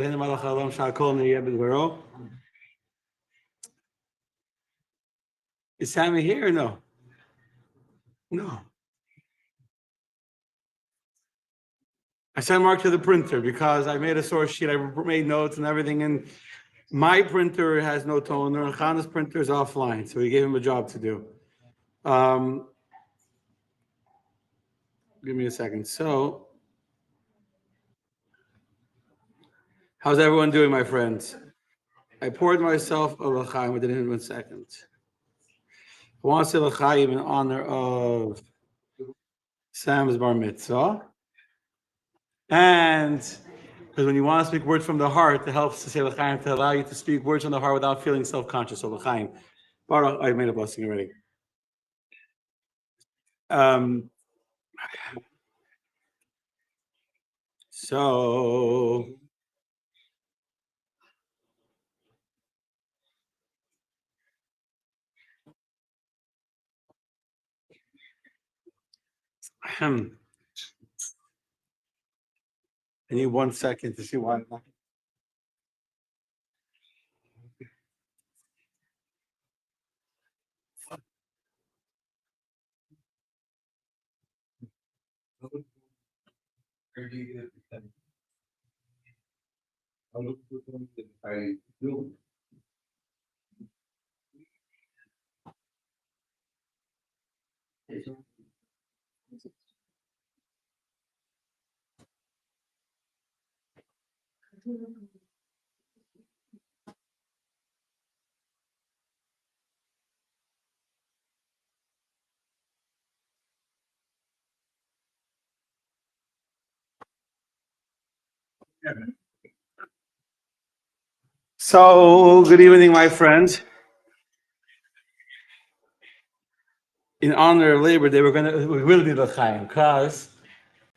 Is Sammy here or no? No. I sent Mark to the printer because I made a source sheet. I made notes and everything, and my printer has no toner, and Khan's printer is offline, so we gave him a job to do. Give me a second. So, how's everyone doing, my friends? I poured myself a l'chaim within 1 second. I want to say l'chaim in honor of Sam's bar mitzvah. And because when you want to speak words from the heart, it helps to say l'chaim to allow you to speak words from the heart without feeling self-conscious. So l'chaim. Baruch, I made a blessing already. So I need 1 second to see why. So, good evening, my friends. In honor of Labor Day, we will do l'chaim because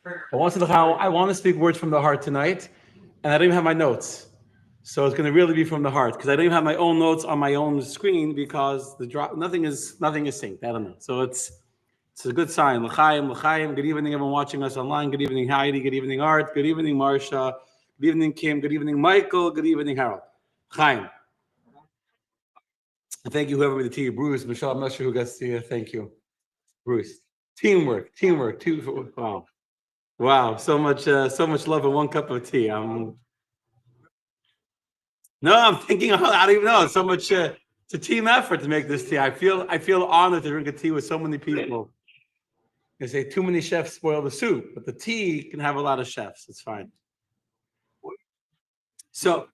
I want to speak words from the heart tonight, and I don't even have my notes. So it's going to really be from the heart because I don't even have my own notes on my own screen because nothing is synced. I don't know. So it's a good sign. L'chaim, l'chaim. Good evening, everyone watching us online. Good evening, Heidi. Good evening, Art. Good evening, Marsha. Good evening, Kim. Good evening, Michael. Good evening, Harold. Chaim. Thank you, whoever made the tea. Bruce, Michelle. I'm not sure who gets the thank you, Bruce. Teamwork. Wow. So much love in one cup of tea. I'm thinking. I don't even know. So much. It's a team effort to make this tea. I feel honored to drink a tea with so many people. They say too many chefs spoil the soup, but the tea can have a lot of chefs. It's fine. So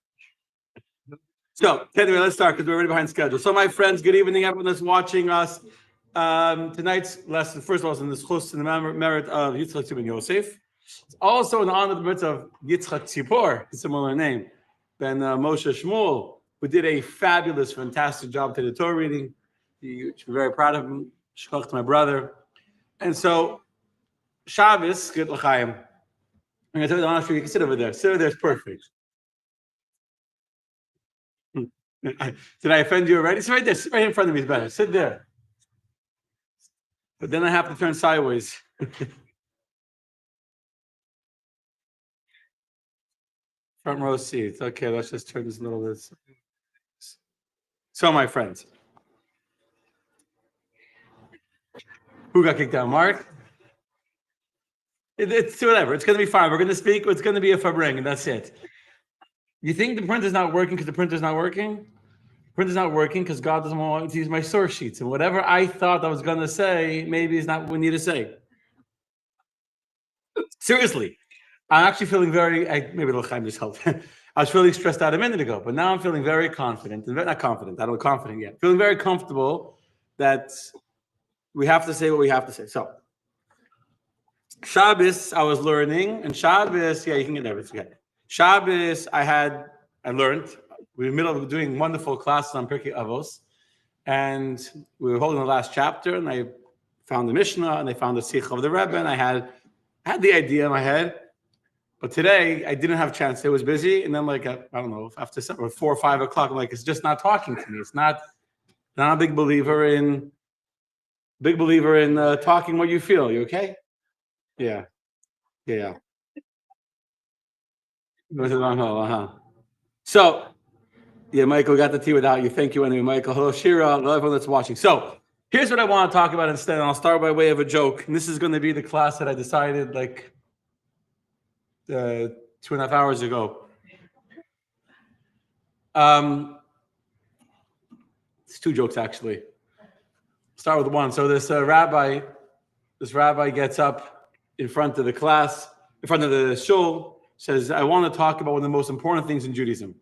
anyway, let's start because we're already behind schedule. So, my friends, good evening, everyone that's watching us. Tonight's lesson, first of all, is in the schus in the merit of Yitzchak Tzibor Yosef. It's also in honor of the merit of Yitzchak Tzipor, a similar name, Ben Moshe Shmuel, who did a fabulous, fantastic job to the Torah reading. You should be very proud of him. Shkoch to my brother. And so, Shabbos, good l'chaim. I'm going to tell you the honest truth. You can sit over there. Sit over there is perfect. Did I offend you already? Sit right there. Sit right in front of me is better. Sit there. But then I have to turn sideways. Front row seats. Okay, let's just turn this a little bit. So, my friends, who got kicked out? Mark? It's whatever. It's going to be fine. We're going to speak. It's going to be a fabring, and that's it. You think the printer's not working because the printer's not working? The printer's not working because God doesn't want to use my source sheets. And whatever I thought I was going to say, maybe it's not what we need to say. Seriously. I'm actually feeling maybe L'chaim just helped. I was feeling stressed out a minute ago, but now I'm feeling very confident. Not confident. I don't know confident yet. Feeling very comfortable that we have to say what we have to say. So, Shabbos, I was learning, and Shabbos, you can get everything. Shabbos, I learned. We were in the middle of doing wonderful classes on Pirkei Avos, and we were holding the last chapter, and I found the Mishnah, and I found the Sikh of the Rebbe, and I had the idea in my head, but today I didn't have a chance. It was busy, and then I don't know, after 4 or 5 o'clock, I'm like, it's just not talking to me. It's not. I'm a big believer in talking what you feel. You okay? Yeah. Go to the wrong hole, So, yeah, Michael, got the tea without you. Thank you anyway, Michael. Hello, Shira. Hello, everyone that's watching. So, here's what I want to talk about instead. And I'll start by way of a joke. And this is going to be the class that I decided like 2.5 hours ago. It's two jokes actually. Start with one. So this rabbi gets up in front of the class, in front of the shul, says, "I want to talk about one of the most important things in Judaism.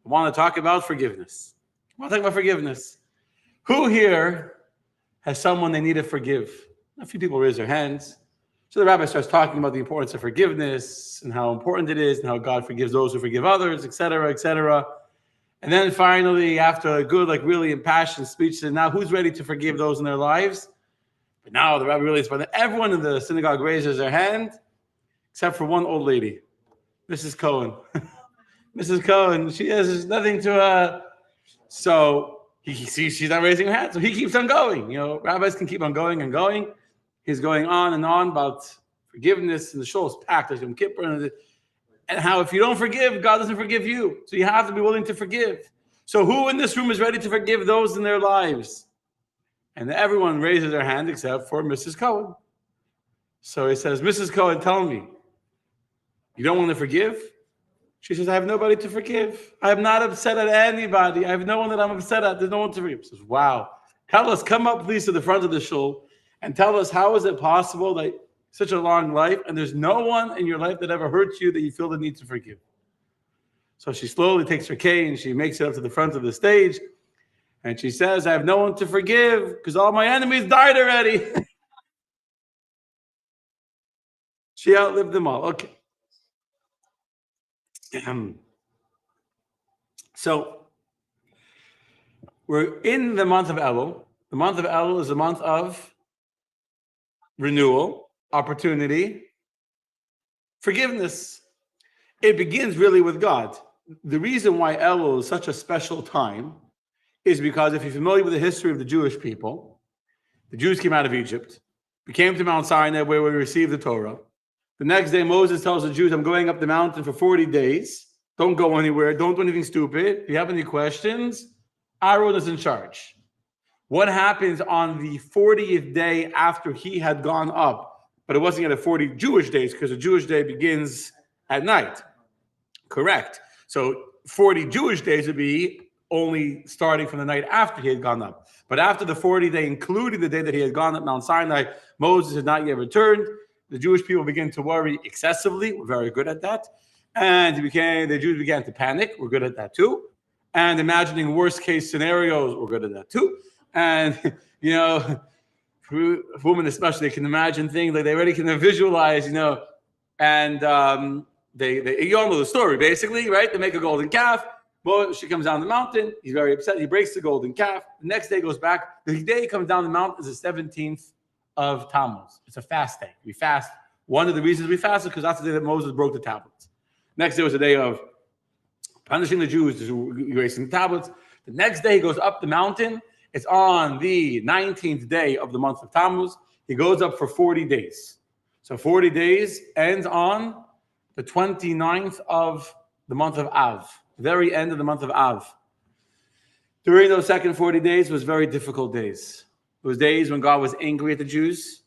I want to talk about forgiveness. I want to talk about forgiveness. Who here has someone they need to forgive?" A few people raise their hands. So the rabbi starts talking about the importance of forgiveness and how important it is and how God forgives those who forgive others, etc., etc. And then finally, after a good, like really impassioned speech, says, "Now who's ready to forgive those in their lives?" But now the rabbi really is, but everyone in the synagogue raises their hand, except for one old lady, Mrs. Cohen. Mrs. Cohen, she has nothing to. So he sees she's not raising her hand, so he keeps on going. You know, rabbis can keep on going and going. He's going on and on about forgiveness, and the shul is packed. There's Yom Kippur, and how if you don't forgive, God doesn't forgive you. So you have to be willing to forgive. So who in this room is ready to forgive those in their lives? And everyone raises their hand except for Mrs. Cohen. So he says, "Mrs. Cohen, tell me, you don't want to forgive?" She says, "I have nobody to forgive. I am not upset at anybody. I have no one that I'm upset at. There's no one to forgive." He says, "Wow. Tell us, come up please to the front of the shul and tell us, how is it possible that such a long life and there's no one in your life that ever hurt you that you feel the need to forgive?" So she slowly takes her cane, she makes it up to the front of the stage, and she says, "I have no one to forgive because all my enemies died already." She outlived them all. Okay. So we're in the month of Elul. The month of Elul is a month of renewal, opportunity, forgiveness. It begins really with God. The reason why Elul is such a special time is because if you're familiar with the history of the Jewish people, the Jews came out of Egypt, we came to Mount Sinai where we received the Torah. The next day, Moses tells the Jews, "I'm going up the mountain for 40 days. Don't go anywhere. Don't do anything stupid. If you have any questions, Aaron is in charge." What happens on the 40th day after he had gone up? But it wasn't at 40 Jewish days because the Jewish day begins at night. Correct. So 40 Jewish days would be only starting from the night after he had gone up. But after the 40 day, including the day that he had gone up Mount Sinai, Moses had not yet returned. The Jewish people began to worry excessively. We're very good at that. And the Jews began to panic. We're good at that too. And imagining worst case scenarios, we're good at that too. And, you know, for women especially, they can imagine things like they already can visualize, you know, and you all know the story basically, right? They make a golden calf. Well, she comes down the mountain. He's very upset. He breaks the golden calf. The next day goes back. The day he comes down the mountain is the 17th of Tammuz. It's a fast day. We fast. One of the reasons we fast is because that's the day that Moses broke the tablets. Next day was the day of punishing the Jews, erasing the tablets. The next day he goes up the mountain. It's on the 19th day of the month of Tammuz. He goes up for 40 days. So 40 days ends on the 29th of the month of Av, the very end of the month of Av. During those second 40 days was very difficult days. It was days when God was angry at the Jews.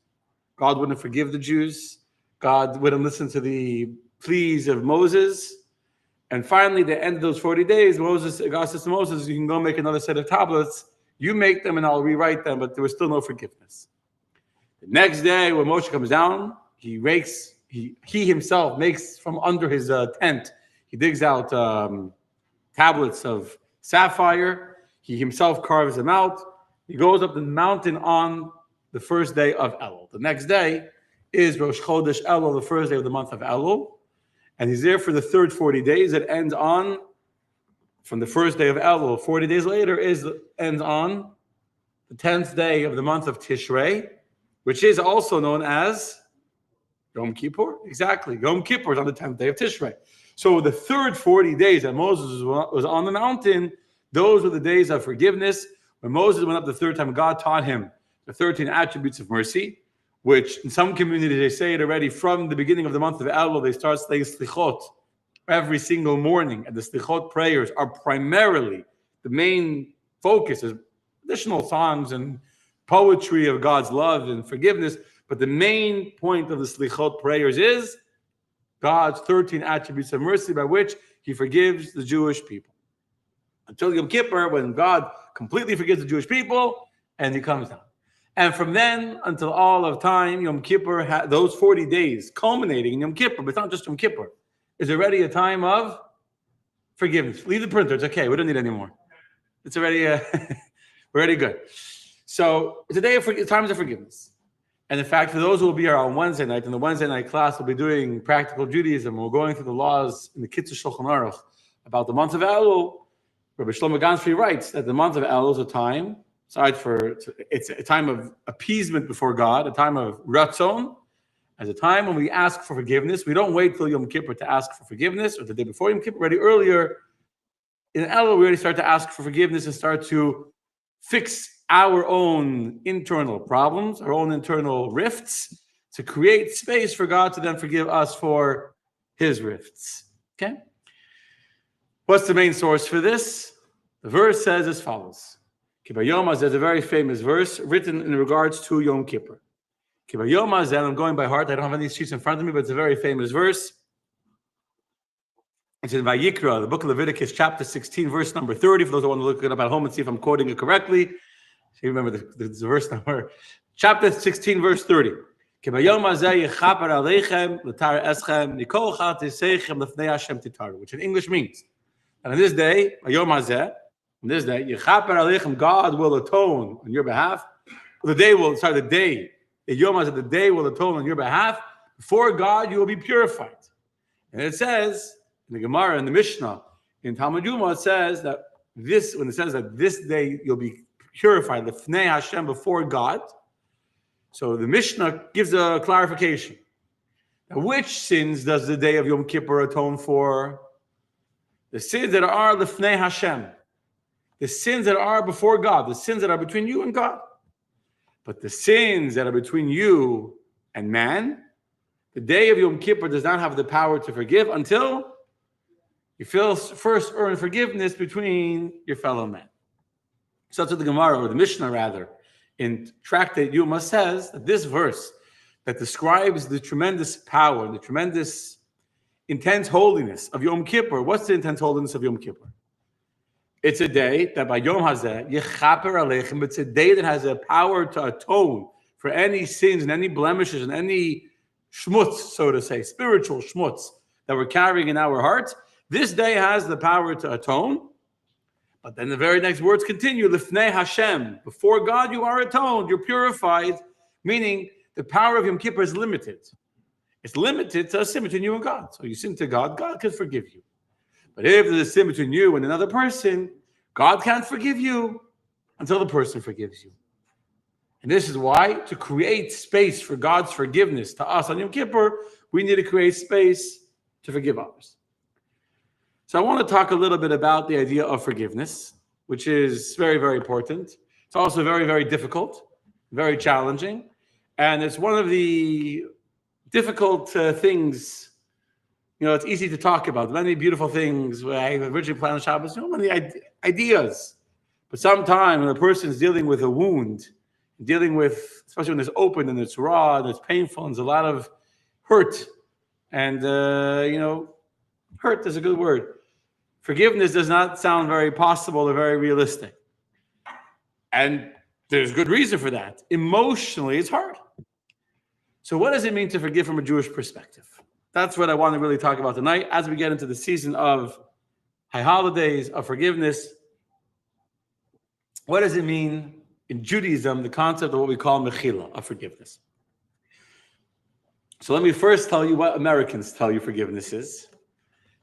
God wouldn't forgive the Jews. God wouldn't listen to the pleas of Moses. And finally, the end of those 40 days, God says to Moses, "You can go make another set of tablets. You make them and I'll rewrite them," but there was still no forgiveness. The next day, when Moshe comes down, he himself makes from under his tent, he digs out tablets of sapphire. He himself carves them out. He goes up the mountain on the first day of Elul. The next day is Rosh Chodesh Elul, the first day of the month of Elul. And he's there for the third 40 days. It ends on, from the first day of Elul, 40 days later, ends on the 10th day of the month of Tishrei, which is also known as Yom Kippur. Exactly. Yom Kippur is on the 10th day of Tishrei. So the third 40 days that Moses was on the mountain, those were the days of forgiveness. When Moses went up the third time, God taught him the 13 attributes of mercy, which in some communities, they say it already from the beginning of the month of Elul, they start saying slichot every single morning, and the Slichot prayers are primarily, the main focus is additional songs and poetry of God's love and forgiveness, but the main point of the Slichot prayers is God's 13 attributes of mercy by which he forgives the Jewish people. Until Yom Kippur, when God completely forgives the Jewish people, and he comes down. And from then until all of time, Yom Kippur, those 40 days culminating in Yom Kippur, but it's not just Yom Kippur, is already a time of forgiveness. Leave the printer, it's okay, we don't need any more. It's already, we're already good. So it's a day of times of forgiveness. And in fact, for those who will be here on Wednesday night, in the Wednesday night class, we'll be doing practical Judaism. We're going through the laws in the Kitzur Shulchan Aruch about the month of Elul. Rabbi Shlomo Gansfried writes that the month of Elul is a time, it's a time of appeasement before God, a time of ratzon, as a time when we ask for forgiveness. We don't wait till Yom Kippur to ask for forgiveness, or the day before Yom Kippur. Already earlier in Elul, we already start to ask for forgiveness and start to fix our own internal problems, our own internal rifts, to create space for God to then forgive us for his rifts. Okay? What's the main source for this? The verse says as follows. Kibayom Hazeh is a very famous verse written in regards to Yom Kippur. Kibayom Hazeh, I'm going by heart, I don't have any sheets in front of me, but it's a very famous verse. It's in Vayikra, the book of Leviticus, chapter 16, verse number 30. For those who want to look it up at home and see if I'm quoting it correctly. So you remember the verse number. Chapter 16, verse 30. Which in English means, and on this day, God will atone on your behalf. The day, the day will atone on your behalf. Before God, you will be purified. And it says, in the Gemara, in the Mishnah, in Talmud Yoma, it says that when it says that this day you'll be purified, Lefnei Hashem, before God. So the Mishnah gives a clarification. Now, which sins does the day of Yom Kippur atone for? The sins that are Lefnei Hashem. The sins that are before God, the sins that are between you and God. But the sins that are between you and man, the day of Yom Kippur does not have the power to forgive until you first earn forgiveness between your fellow men. So that's what the Gemara, or the Mishnah rather, in Tractate Yoma says, that this verse that describes the tremendous power, the tremendous intense holiness of Yom Kippur. What's the intense holiness of Yom Kippur? It's a day that by Yom Hazeh, Yechaper Aleichem, it's a day that has a power to atone for any sins and any blemishes and any schmutz, so to say, spiritual schmutz that we're carrying in our hearts. This day has the power to atone. But then the very next words continue, Lifnei Hashem. Before God, you are atoned, you're purified, meaning the power of Yom Kippur is limited. It's limited to a sin between you and God. So you sin to God, God can forgive you. But if there's a sin between you and another person, God can't forgive you until the person forgives you. And this is why, to create space for God's forgiveness to us on Yom Kippur, we need to create space to forgive others. So I want to talk a little bit about the idea of forgiveness, which is very, very important. It's also very, very difficult, very challenging. And it's one of the difficult things. You know, it's easy to talk about. Many beautiful things. I originally planned on Shabbos, so many ideas. But sometimes when a person is dealing with a wound, dealing with, especially when it's open and it's raw and it's painful and there's a lot of hurt. And, hurt is a good word. Forgiveness does not sound very possible or very realistic. And there's good reason for that. Emotionally, it's hard. So what does it mean to forgive from a Jewish perspective? That's what I want to really talk about tonight as we get into the season of high holidays, of forgiveness. What does it mean in Judaism, the concept of what we call mechila, of forgiveness? So let me first tell you what Americans tell you forgiveness is.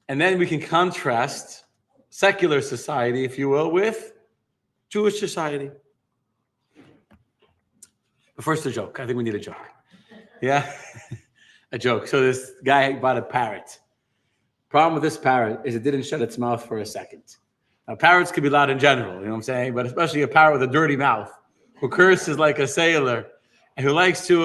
And then we can contrast secular society, if you will, with Jewish society. But first, a joke. I think we need a joke. Yeah? A joke. So this guy bought a parrot. Problem with this parrot is it didn't shut its mouth for a second. Now, parrots could be loud in general, you know what I'm saying? But especially a parrot with a dirty mouth who curses like a sailor and who likes to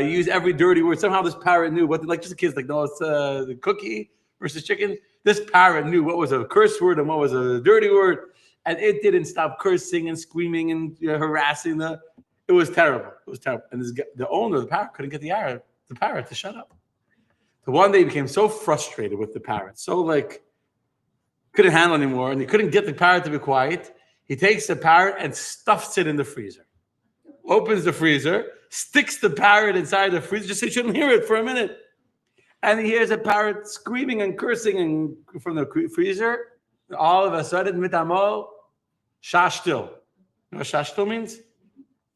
use every dirty word. Somehow this parrot knew what, like just the kids, like, no, it's the cookie versus chicken. This parrot knew what was a curse word and what was a dirty word, and it didn't stop cursing and screaming and harassing the. It was terrible. It was terrible. And the owner of the parrot couldn't get the parrot to shut up. So one day he became so frustrated with the parrot, so like couldn't handle anymore, and he couldn't get the parrot to be quiet. He takes the parrot and stuffs it in the freezer. Opens the freezer, sticks the parrot inside the freezer, just so he shouldn't hear it for a minute. And he hears a parrot screaming and cursing from the freezer. All of a sudden, mitamo, shashtil. You know what shashtil means?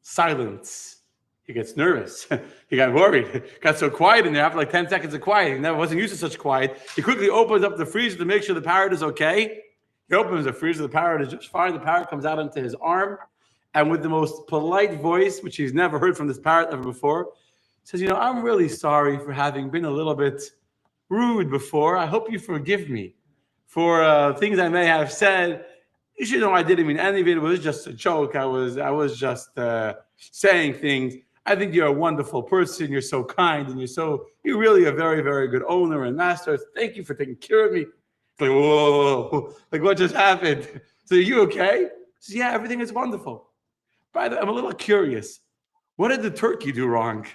Silence. He gets nervous. He got worried. Got so quiet in there after like 10 seconds of quiet. He never wasn't used to such quiet. He quickly opens up the freezer to make sure the parrot is okay. He opens the freezer. The parrot is just fine. The parrot comes out into his arm. And with the most polite voice, which he's never heard from this parrot ever before, says, I'm really sorry for having been a little bit rude before. I hope you forgive me for things I may have said. You should know I didn't mean any of it. It was just a joke. I was just saying things. I think you're a wonderful person. You're so kind, and you're really a very, very good owner and master. Thank you for taking care of me. It's like, whoa, like what just happened? So are you okay? He says, yeah, everything is wonderful. By the way, I'm a little curious. What did the turkey do wrong?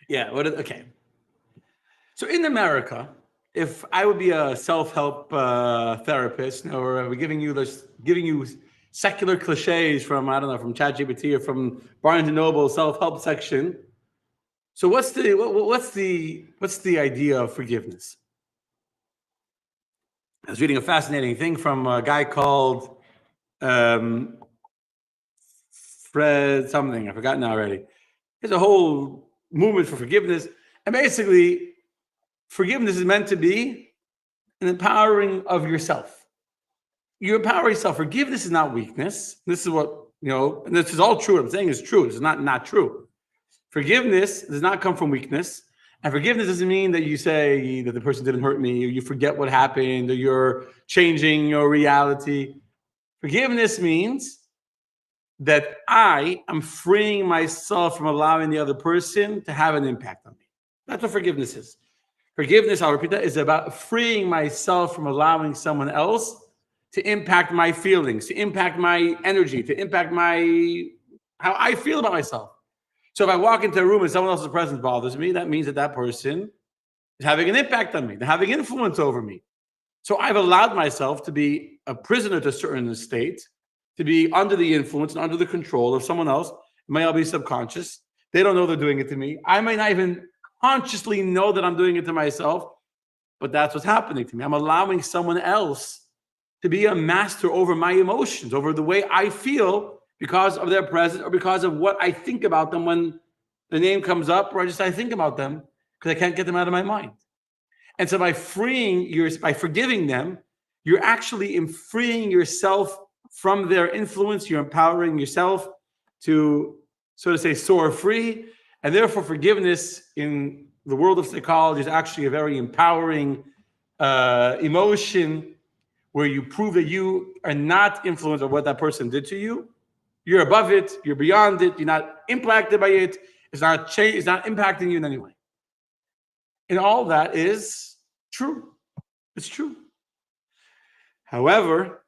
Yeah, okay. So in America, if I would be a self-help therapist, or we're giving you secular cliches from from ChatGPT or from Barnes and Noble self-help section. So what's the idea of forgiveness? I was reading a fascinating thing from a guy called Fred something. I forgot now already. There's a whole movement for forgiveness, and basically, forgiveness is meant to be an empowering of yourself. You empower yourself. Forgiveness is not weakness. This is what and this is all true. What I'm saying is true. It's not true. Forgiveness does not come from weakness. And forgiveness doesn't mean that you say that the person didn't hurt me, or you forget what happened, or you're changing your reality. Forgiveness means that I am freeing myself from allowing the other person to have an impact on me. That's what forgiveness is. Forgiveness, I'll repeat that, is about freeing myself from allowing someone else to impact my feelings, to impact my energy, to impact how I feel about myself. So if I walk into a room and someone else's presence bothers me, that means that person is having an impact on me. They're having influence over me. So I've allowed myself to be a prisoner to a certain state, to be under the influence and under the control of someone else. It may all be subconscious. They don't know they're doing it to me. I may not even consciously know that I'm doing it to myself, but that's what's happening to me. I'm allowing someone else to be a master over my emotions, over the way I feel, because of their presence or because of what I think about them when the name comes up, or I think about them because I can't get them out of my mind. And so by forgiving them, you're actually freeing yourself from their influence. You're empowering yourself to, so to say, soar free. And therefore, forgiveness in the world of psychology is actually a very empowering emotion, where you prove that you are not influenced by what that person did to you. You're above it. You're beyond it. You're not impacted by it. It's not impacting you in any way. And all that is true. It's true. However,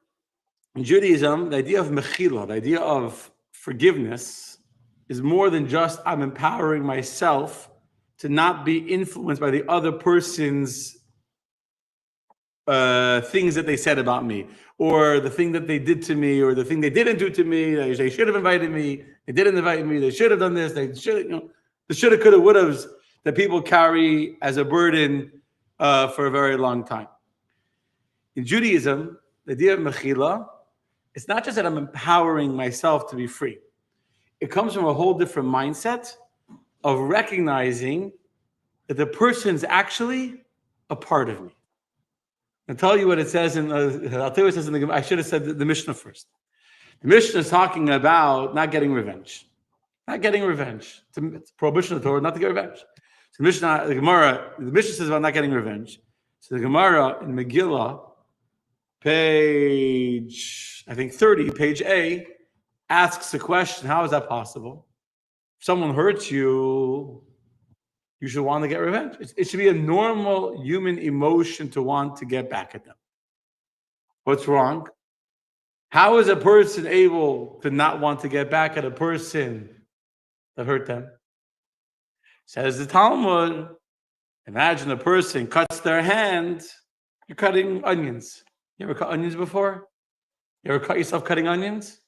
in Judaism, the idea of mechila, the idea of forgiveness, is more than just I'm empowering myself to not be influenced by the other person's things that they said about me, or the thing that they did to me, or the thing they didn't do to me. They should have invited me. They didn't invite me. They should have done this. They should, the shoulda, coulda, wouldas that people carry as a burden for a very long time. In Judaism, the idea of mechila, it's not just that I'm empowering myself to be free. It comes from a whole different mindset of recognizing that the person's actually a part of me. I'll tell you what it says in the I should have said the Mishnah first. The Mishnah is talking about not getting revenge. Not getting revenge. It's a prohibition of the Torah not to get revenge. So the Mishnah says about not getting revenge. So the Gemara in Megillah, page 30, page A, asks the question, how is that possible? If someone hurts you, you should want to get revenge. It should be a normal human emotion to want to get back at them. What's wrong? How is a person able to not want to get back at a person that hurt them? Says the Talmud, imagine a person cuts their hand, you're cutting onions. You ever cut onions before? You ever cut yourself cutting onions?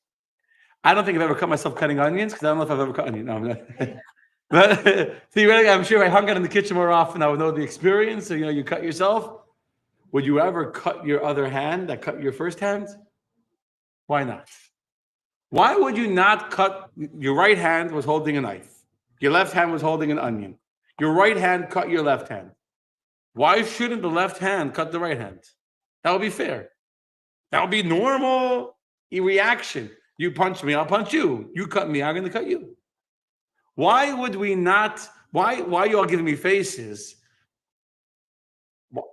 I don't think I've ever cut myself cutting onions because I don't know if I've ever cut onions. No, I'm not. But theoretically, I'm sure if I hung out in the kitchen more often, I would know the experience. So, you cut yourself. Would you ever cut your other hand that cut your first hand? Why not? Why would you not cut? Your right hand was holding a knife. Your left hand was holding an onion. Your right hand cut your left hand. Why shouldn't the left hand cut the right hand? That would be fair. That would be normal reaction. You punch me, I'll punch you. You cut me, I'm going to cut you. Why would we not? Why are you all giving me faces?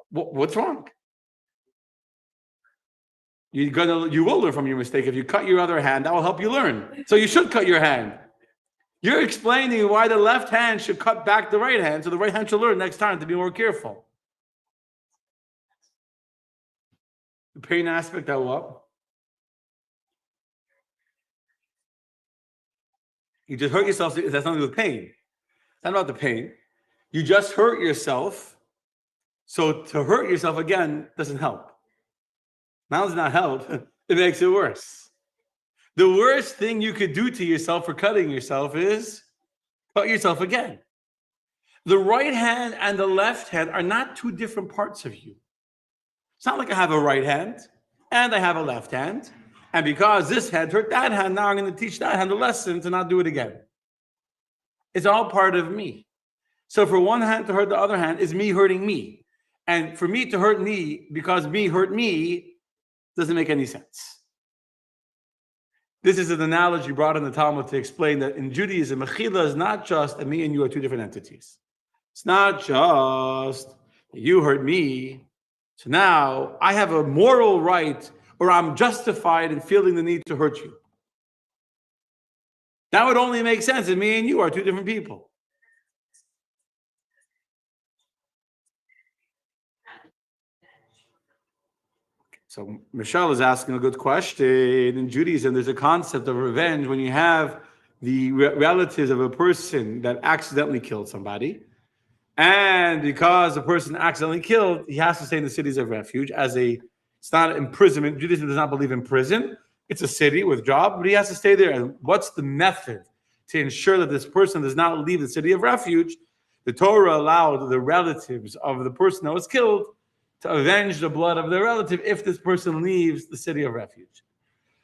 What's wrong? You will learn from your mistake. If you cut your other hand, that will help you learn. So you should cut your hand. You're explaining why the left hand should cut back the right hand, so the right hand should learn next time to be more careful. The pain aspect, that what? You just hurt yourself. That's nothing to do with pain. It's not about the pain. You just hurt yourself. So to hurt yourself again doesn't help. Now does not help. It makes it worse. The worst thing you could do to yourself for cutting yourself is cut yourself again. The right hand and the left hand are not two different parts of you. It's not like I have a right hand and I have a left hand. And because this hand hurt that hand, now I'm going to teach that hand a lesson to not do it again. It's all part of me. So for one hand to hurt the other hand is me hurting me. And for me to hurt me because me hurt me doesn't make any sense. This is an analogy brought in the Talmud to explain that in Judaism, Mechila is not just that me and you are two different entities. It's not just that you hurt me. So now I have a moral right, or I'm justified in feeling the need to hurt you. That would only make sense that me and you are two different people. So Michelle is asking a good question. In Judaism, there's a concept of revenge when you have the relatives of a person that accidentally killed somebody. And because the person accidentally killed, he has to stay in the cities of refuge it's not imprisonment. Judaism does not believe in prison. It's a city with job, but he has to stay there. And what's the method to ensure that this person does not leave the city of refuge? The Torah allowed the relatives of the person that was killed to avenge the blood of their relative if this person leaves the city of refuge.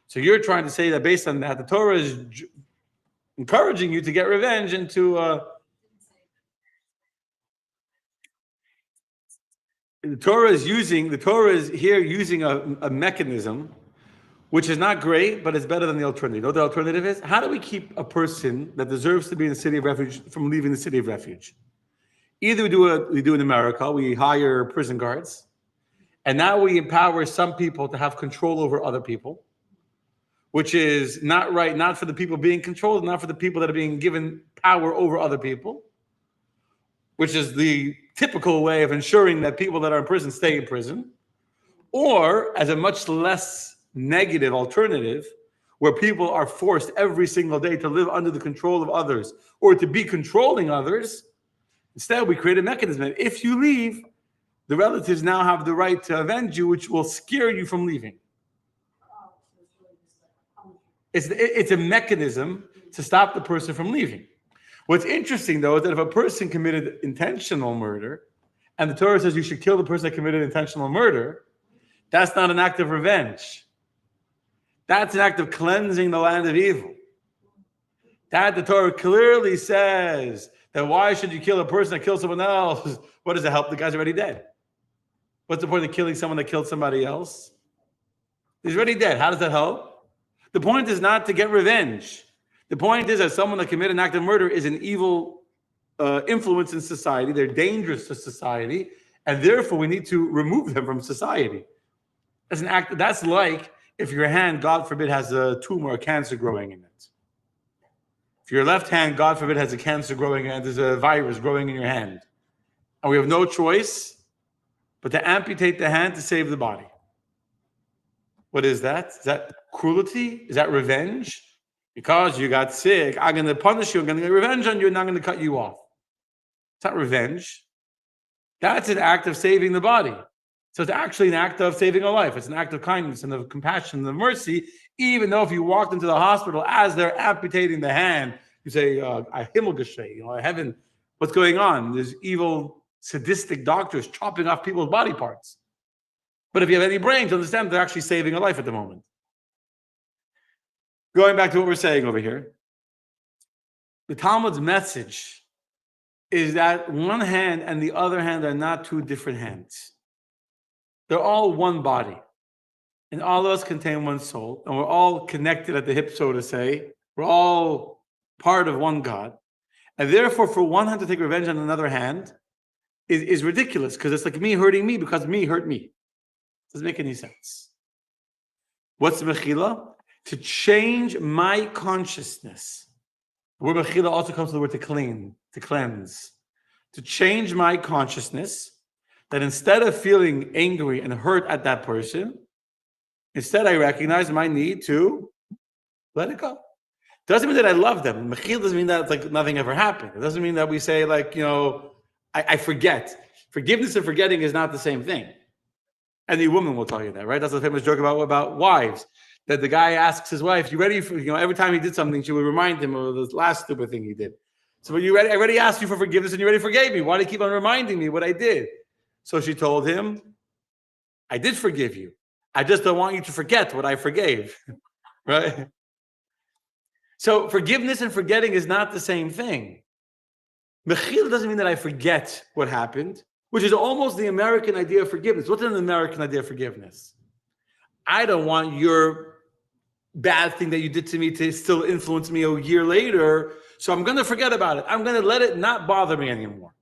So you're trying to say that based on that, the Torah is encouraging you to get revenge and to... The Torah is here using a mechanism which is not great, but it's better than the alternative. You know what the alternative is? How do we keep a person that deserves to be in the city of refuge from leaving the city of refuge? Either we do in America, we hire prison guards, and now we empower some people to have control over other people, which is not right, not for the people being controlled, not for the people that are being given power over other people, which is the typical way of ensuring that people that are in prison stay in prison, or as a much less negative alternative, where people are forced every single day to live under the control of others or to be controlling others. Instead, we create a mechanism that if you leave, the relatives now have the right to avenge you, which will scare you from leaving. It's a mechanism to stop the person from leaving. What's interesting, though, is that if a person committed intentional murder, and the Torah says you should kill the person that committed intentional murder, that's not an act of revenge. That's an act of cleansing the land of evil. That the Torah clearly says that why should you kill a person that killed someone else? What does it help? The guy's already dead. What's the point of killing someone that killed somebody else? He's already dead. How does that help? The point is not to get revenge. The point is that someone that committed an act of murder is an evil influence in society. They're dangerous to society, and therefore we need to remove them from society. As an act, that's like if your hand, God forbid, has a tumor or cancer growing in it. If your left hand, God forbid, has a cancer growing and there's a virus growing in your hand, and we have no choice but to amputate the hand to save the body. What is that? Is that cruelty? Is that revenge? Because you got sick, I'm going to punish you, I'm going to get revenge on you, and I'm going to cut you off. It's not revenge. That's an act of saving the body. So it's actually an act of saving a life. It's an act of kindness and of compassion and of mercy, even though if you walked into the hospital as they're amputating the hand, you say, Himmelgeschrei, heaven, what's going on? There's evil, sadistic doctors chopping off people's body parts. But if you have any brains, understand they're actually saving a life at the moment. Going back to what we're saying over here, the Talmud's message is that one hand and the other hand are not two different hands. They're all one body. And all of us contain one soul. And we're all connected at the hip, so to say. We're all part of one God. And therefore, for one hand to take revenge on another hand is ridiculous, because it's like me hurting me because me hurt me. Doesn't make any sense. What's mechila? To change my consciousness. The word mechila also comes from the word to clean, to cleanse. To change my consciousness, that instead of feeling angry and hurt at that person, instead I recognize my need to let it go. Doesn't mean that I love them. Mechila doesn't mean that it's like nothing ever happened. It doesn't mean that we say like, I forget. Forgiveness and forgetting is not the same thing. Any woman will tell you that, right? That's a famous joke about wives. That the guy asks his wife, "You ready for?" Every time he did something, she would remind him of the last stupid thing he did. So, you ready? I already asked you for forgiveness, and you already forgave me. Why do you keep on reminding me what I did? So she told him, "I did forgive you. I just don't want you to forget what I forgave." Right? So forgiveness and forgetting is not the same thing. Mechil doesn't mean that I forget what happened, which is almost the American idea of forgiveness. What's an American idea of forgiveness? I don't want your bad thing that you did to me to still influence me a year later, so I'm going to forget about it. I'm going to let it not bother me anymore.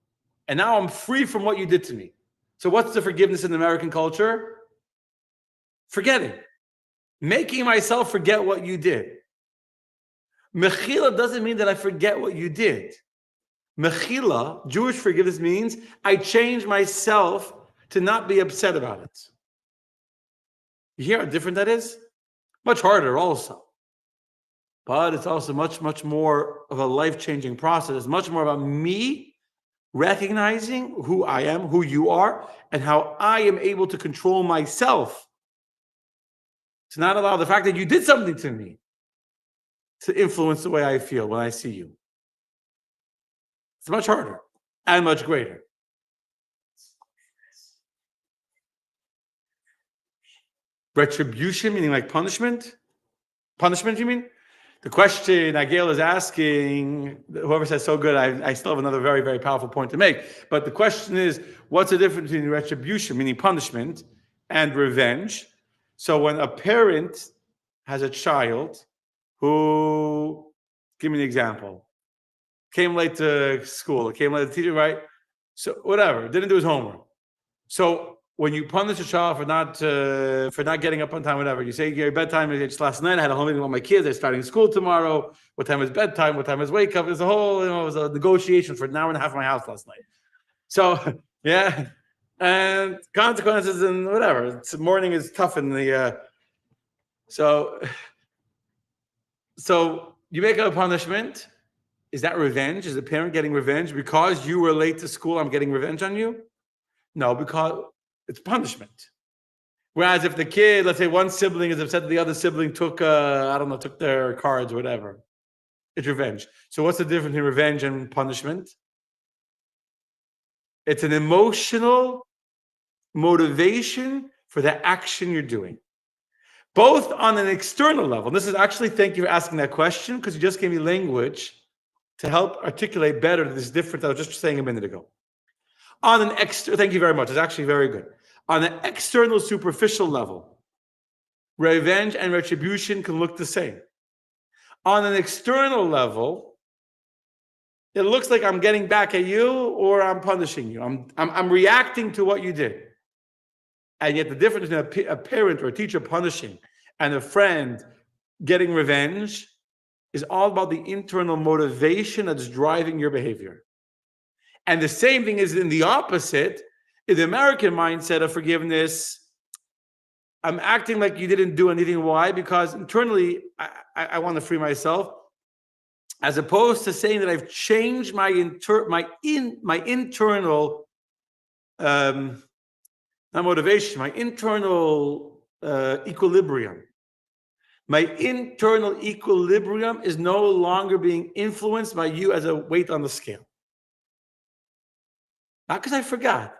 And now I'm free from what you did to me. So what's the forgiveness in American culture? Forgetting. Making myself forget what you did. Mechila doesn't mean that I forget what you did. Mechila, Jewish forgiveness, means I change myself to not be upset about it. You hear how different that is? Much harder also. But it's also much, much more of a life-changing process. It's much more about me recognizing who I am, who you are, and how I am able to control myself. To not allow the fact that you did something to me to influence the way I feel when I see you. It's much harder and much greater. Retribution, meaning like punishment? Punishment, you mean? The question Agil is asking, whoever says so good, I still have another very, very powerful point to make. But the question is, what's the difference between retribution, meaning punishment, and revenge? So when a parent has a child who, give me an example, came late to school, came late to teacher, right? So whatever, didn't do his homework. So when you punish a child for not getting up on time, whatever, you say your bedtime is last night. I had a whole meeting with my kids. They're starting school tomorrow. What time is bedtime? What time is wake up? It's a whole, it was a negotiation for an hour and a half in my house last night. So yeah, and consequences and whatever. Morning is tough in the. So you make a punishment. Is that revenge? Is the parent getting revenge because you were late to school? I'm getting revenge on you? No, because it's punishment. Whereas if the kid, let's say one sibling is upset that the other sibling took their cards or whatever, it's revenge. So what's the difference in revenge and punishment? It's an emotional motivation for the action you're doing. Both on an external level. And this is actually, thank you for asking that question, because you just gave me language to help articulate better this difference I was just saying a minute ago. On an thank you very much. It's actually very good. On an external, superficial level, revenge and retribution can look the same. On an external level, it looks like I'm getting back at you or I'm punishing you. I'm reacting to what you did. And yet the difference between a parent or a teacher punishing and a friend getting revenge is all about the internal motivation that's driving your behavior. And the same thing is in the opposite, in the American mindset of forgiveness. I'm acting like you didn't do anything. Why? Because internally, I want to free myself, as opposed to saying that I've changed my internal not motivation, my internal equilibrium. My internal equilibrium is no longer being influenced by you as a weight on the scale. Not because I forgot,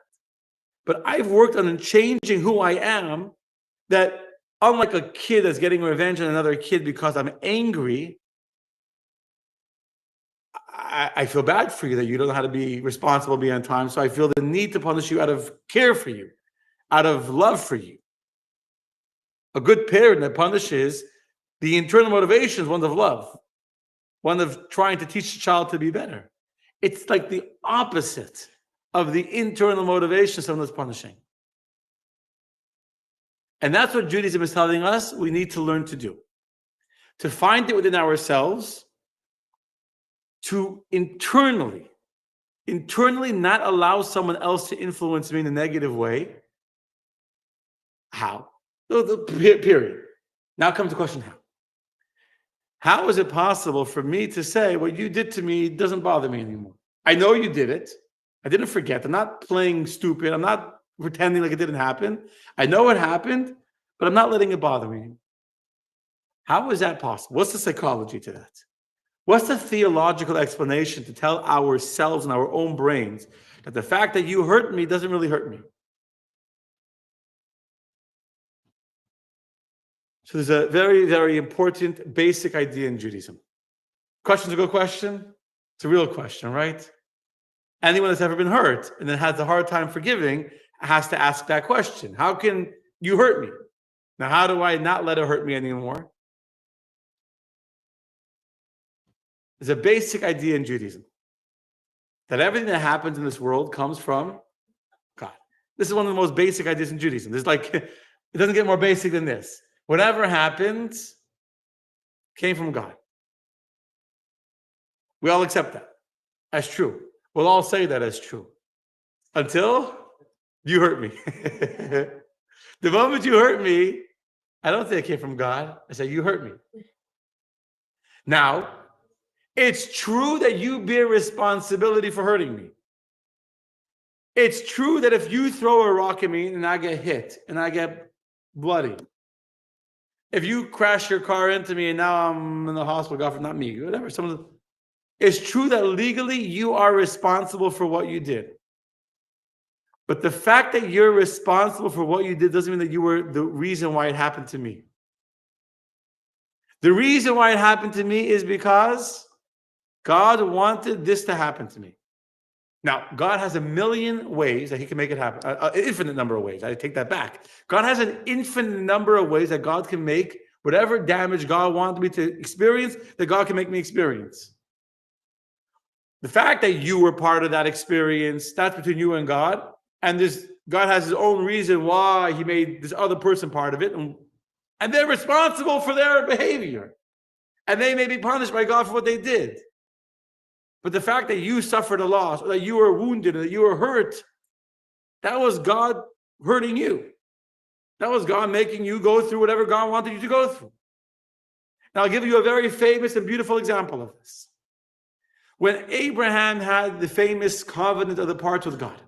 but I've worked on changing who I am, that unlike a kid that's getting revenge on another kid because I'm angry, I feel bad for you that you don't know how to be responsible, be on time. So I feel the need to punish you out of care for you, out of love for you. A good parent that punishes, the internal motivation is one of love, one of trying to teach the child to be better. It's like the opposite of the internal motivation someone that's punishing. And that's what Judaism is telling us we need to learn to do. To find it within ourselves, to internally not allow someone else to influence me in a negative way. How? Period. Now comes the question, how? How is it possible for me to say what you did to me doesn't bother me anymore? I know you did it. I didn't forget. I'm not playing stupid. I'm not pretending like it didn't happen. I know it happened, but I'm not letting it bother me anymore. How is that possible? What's the psychology to that? What's the theological explanation to tell ourselves and our own brains that the fact that you hurt me doesn't really hurt me? So there's a very, very important basic idea in Judaism. Question's a good question. It's a real question, right? Anyone that's ever been hurt and then has a hard time forgiving has to ask that question. How can you hurt me? Now, how do I not let it hurt me anymore? There's a basic idea in Judaism that everything that happens in this world comes from God. This is one of the most basic ideas in Judaism. There's like, it doesn't get more basic than this. Whatever happens came from God. We all accept that as true. We'll all say that as true until you hurt me. The moment you hurt me, I don't say it came from God. I say you hurt me. Now, it's true that you bear responsibility for hurting me. It's true that if you throw a rock at me and I get hit and I get bloody, if you crash your car into me and now I'm in the hospital, God, not me, whatever, it's true that legally you are responsible for what you did. But the fact that you're responsible for what you did doesn't mean that you were the reason why it happened to me. The reason why it happened to me is because God wanted this to happen to me. Now, God has a million ways that he can make it happen, an infinite number of ways. I take that back. God has an infinite number of ways that God can make whatever damage God wanted me to experience, that God can make me experience. The fact that you were part of that experience, that's between you and God. And God has his own reason why he made this other person part of it. And they're responsible for their behavior. And they may be punished by God for what they did. But the fact that you suffered a loss, or that you were wounded, or that you were hurt, that was God hurting you. That was God making you go through whatever God wanted you to go through. Now, I'll give you a very famous and beautiful example of this. When Abraham had the famous covenant of the parts with God,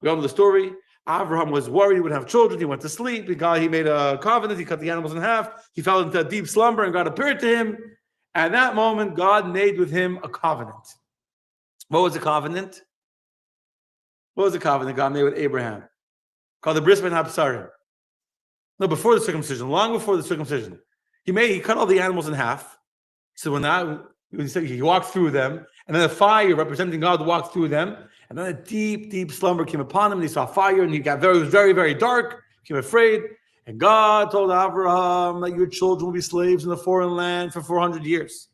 we all know the story. Abraham was worried he wouldn't have children. He went to sleep. He made a covenant. He cut the animals in half. He fell into a deep slumber, and God appeared to him. At that moment, God made with him a covenant. What was the covenant? What was the covenant God made with Abraham? Called the Bris Ben Habsarim. No, before the circumcision, long before the circumcision. He cut all the animals in half. So when he walked through them, and then a fire representing God walked through them, and then a deep, deep slumber came upon him, and he saw fire, and it was very, very dark, he became afraid, and God told Abraham that your children will be slaves in the foreign land for 400 years.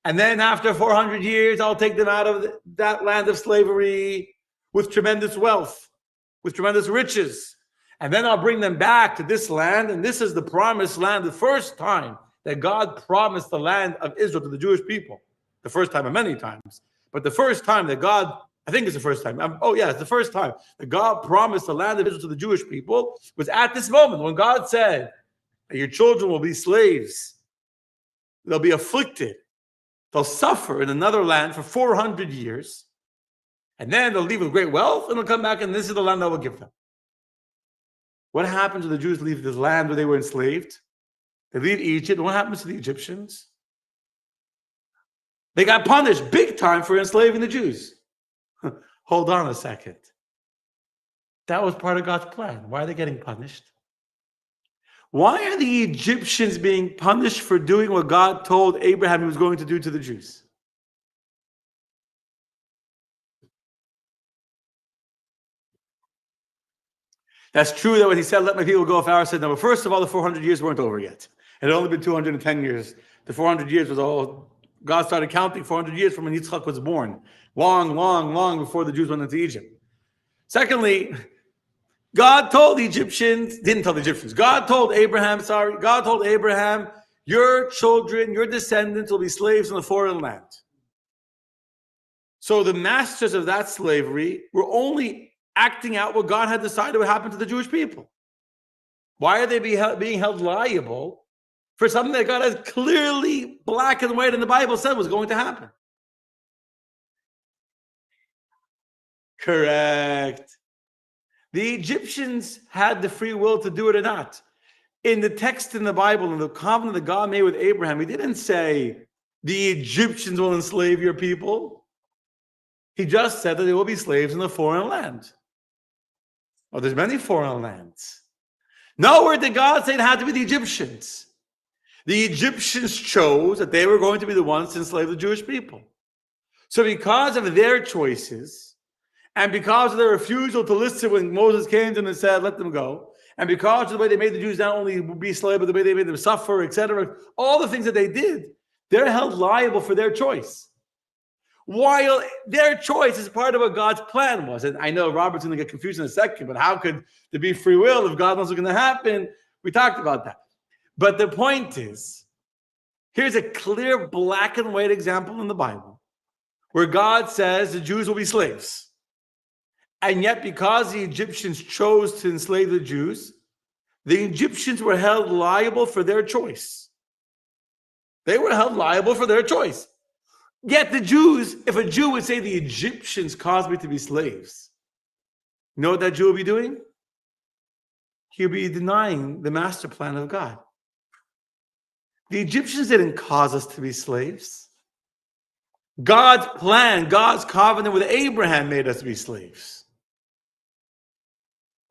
And then after 400 years, I'll take them out of that land of slavery with tremendous wealth, with tremendous riches. And then I'll bring them back to this land, and this is the promised land, the first time that God promised the land of Israel to the Jewish people. The first time and many times. But the first time that God, I think it's the first time. It's the first time that God promised the land of Israel to the Jewish people was at this moment when God said, your children will be slaves. They'll be afflicted. They'll suffer in another land for 400 years. And then they'll leave with great wealth and they'll come back and this is the land I will give them. What happens when the Jews leave this land where they were enslaved? They leave Egypt. What happens to the Egyptians? They got punished big time for enslaving the Jews. Hold on a second. That was part of God's plan. Why are they getting punished? Why are the Egyptians being punished for doing what God told Abraham he was going to do to the Jews? That's true that when he said, let my people go, Pharaoh said, no, but first of all, the 400 years weren't over yet. It had only been 210 years. The 400 years was all, God started counting 400 years from when Yitzchak was born. Long before the Jews went into Egypt. Secondly, God told the Egyptians, didn't tell the Egyptians, God told Abraham, your children, your descendants will be slaves in the foreign land. So the masters of that slavery were only acting out what God had decided would happen to the Jewish people. Why are they being held liable for something that God has clearly, black and white in the Bible said was going to happen? Correct. The Egyptians had the free will to do it or not. In the text in the Bible, in the covenant that God made with Abraham, he didn't say, the Egyptians will enslave your people. He just said that they will be slaves in the foreign land. Oh, there's many foreign lands. Nowhere did God say it had to be the Egyptians. The Egyptians chose that they were going to be the ones to enslave the Jewish people. So because of their choices, and because of their refusal to listen when Moses came to them and said, let them go, and because of the way they made the Jews not only be slaves, but the way they made them suffer, etc., all the things that they did, they're held liable for their choice. While their choice is part of what God's plan was. And I know Robert's going to get confused in a second, but how could there be free will if God knows what's going to happen? We talked about that. But the point is, here's a clear black and white example in the Bible where God says the Jews will be slaves. And yet, because the Egyptians chose to enslave the Jews, the Egyptians were held liable for their choice. They were held liable for their choice. Yet the Jews, if a Jew would say the Egyptians caused me to be slaves, you know what that Jew will be doing? He'll be denying the master plan of God. The Egyptians didn't cause us to be slaves. God's plan, God's covenant with Abraham made us be slaves.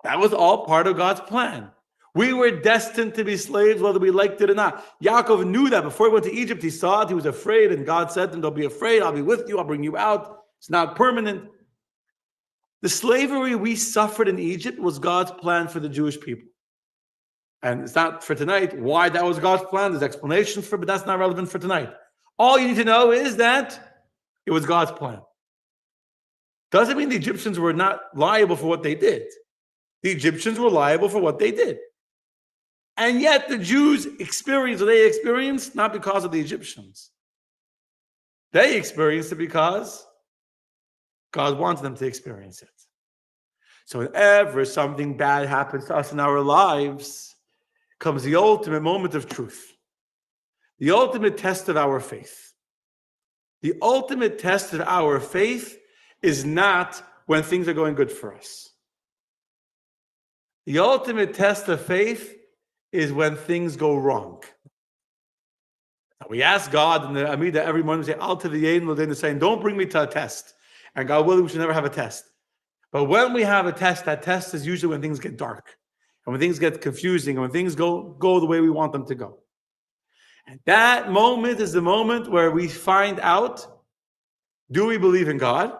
That was all part of God's plan. We were destined to be slaves whether we liked it or not. Yaakov knew that before he went to Egypt. He saw it. He was afraid. And God said to him, don't be afraid. I'll be with you. I'll bring you out. It's not permanent. The slavery we suffered in Egypt was God's plan for the Jewish people. And it's not for tonight why that was God's plan. There's explanations for it, but that's not relevant for tonight. All you need to know is that it was God's plan. Doesn't mean the Egyptians were not liable for what they did. The Egyptians were liable for what they did. And yet the Jews experienced what they experienced not because of the Egyptians. They experienced it because God wanted them to experience it. So whenever something bad happens to us in our lives, comes the ultimate moment of truth. The ultimate test of our faith. The ultimate test of our faith is not when things are going good for us. The ultimate test of faith is when things go wrong. We ask God in the Amidah every morning, we say, Al Taviyyin, saying, don't bring me to a test. And God willing, we should never have a test. But when we have a test, that test is usually when things get dark, and when things get confusing, and when things go the way we want them to go. And that moment is the moment where we find out, do we believe in God?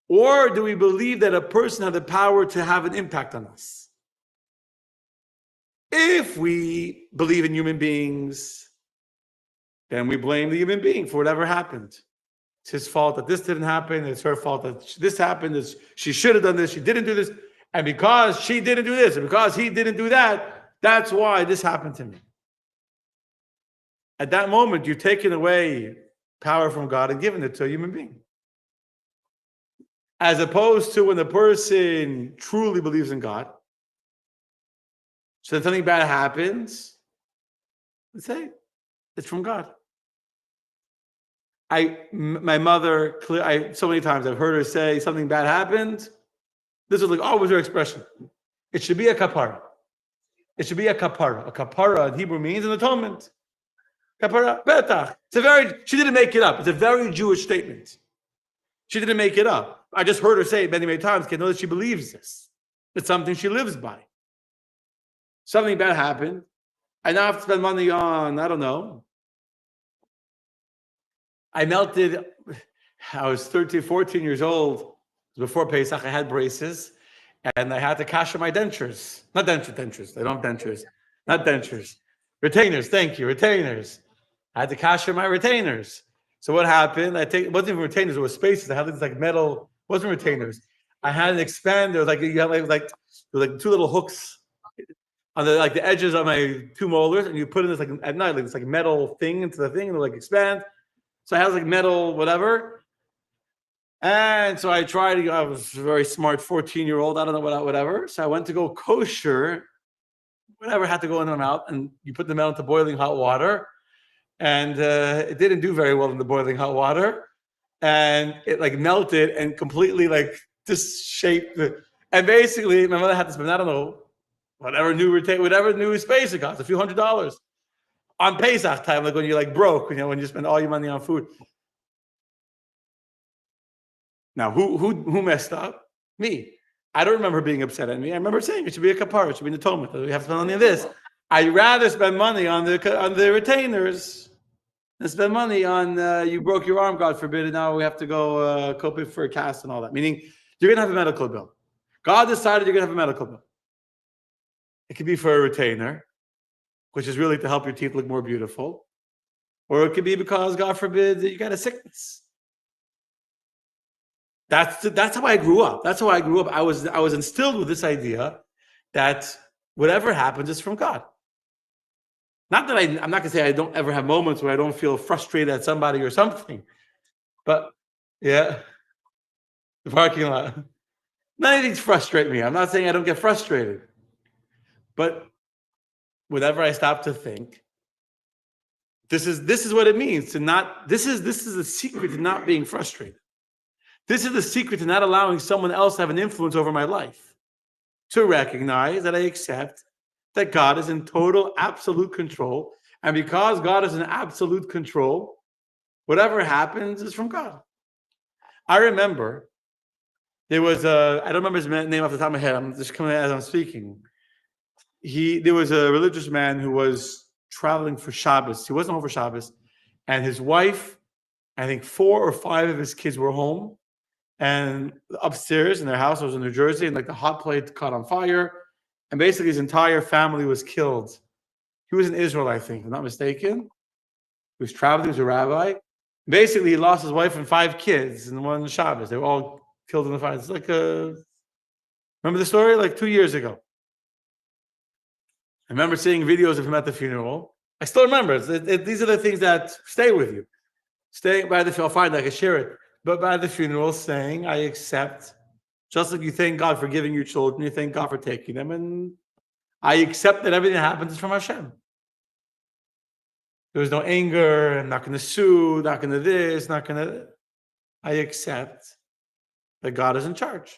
Or do we believe that a person has the power to have an impact on us? If we believe in human beings, then we blame the human being for whatever happened. It's his fault that this didn't happen. It's her fault that this happened. She should have done this. She didn't do this. And because she didn't do this, and because he didn't do that, that's why this happened to me. At that moment, you've taken away power from God and given it to a human being. As opposed to when the person truly believes in God, so if something bad happens, let's say it's from God. My mother, so many times I've heard her say something bad happened. This is like always her expression. It should be a kapara. It should be a kapara. A kapara in Hebrew means an atonement. Kapara, betach. She didn't make it up. It's a very Jewish statement. She didn't make it up. I just heard her say it many, many times. Can know that she believes this. It's something she lives by. Something bad happened. I now have to spend money on, I don't know. I was 13, 14 years old. Before Pesach, I had braces. And I had to cash my dentures. Not dentures. I don't have dentures. Not dentures. Retainers, thank you, retainers. I had to cash my retainers. So what happened? It wasn't even retainers, it was spaces. I had these like metal, it wasn't retainers. I had an expander, like you have like two little hooks on the edges of my two molars, and you put in this like at night, like this like metal thing into the thing, and it'll like expand. So I had like metal, whatever. And so I tried, I was a very smart 14-year-old, I don't know whatever. So I went to go kosher, whatever had to go in and out, and you put the metal into boiling hot water. And it didn't do very well in the boiling hot water. And it like melted and completely like disshaped. And basically, my mother had to spend, I don't know, whatever new space it cost, a few $100s. On Pesach time, like when you're like broke, when you spend all your money on food. Now, who messed up? Me. I don't remember being upset at me. I remember saying it should be a kapara, it should be an atonement. We have to spend money on this. I'd rather spend money on the retainers than spend money on you broke your arm, God forbid, and now we have to go cope for a cast and all that. Meaning, you're gonna have a medical bill. God decided you're gonna have a medical bill. It could be for a retainer, which is really to help your teeth look more beautiful, or it could be because, God forbid, that you got a sickness. That's how I grew up. That's how I grew up. I was instilled with this idea that whatever happens is from God. Not that I'm not gonna say I don't ever have moments where I don't feel frustrated at somebody or something, but yeah, the parking lot. None of these frustrate me. I'm not saying I don't get frustrated, but whenever I stop to think, this is what it means to not. This is the secret to not being frustrated. This is the secret to not allowing someone else to have an influence over my life. To recognize that I accept that God is in total, absolute control. And because God is in absolute control, whatever happens is from God. I remember there was I don't remember his name off the top of my head. I'm just coming as I'm speaking. There was a religious man who was traveling for Shabbos. He wasn't home for Shabbos. And his wife, I think 4 or 5 of his kids were home. And upstairs in their house, was in New Jersey, and like the hot plate caught on fire. And basically his entire family was killed. He was in Israel, I think, if I'm not mistaken. He was traveling, he was a rabbi. Basically, he lost his wife and 5 kids in one Shabbos. They were all killed in the fire. It's like remember the story? Like 2 years ago. I remember seeing videos of him at the funeral. I still remember. These are the things that stay with you. Stay by the funeral. I'll find it, I can share it. But by the funeral, saying, I accept, just like you thank God for giving your children, you thank God for taking them, and I accept that everything that happens is from Hashem. There was no anger, I'm not going to sue, not going to this, not going to... I accept that God is in charge.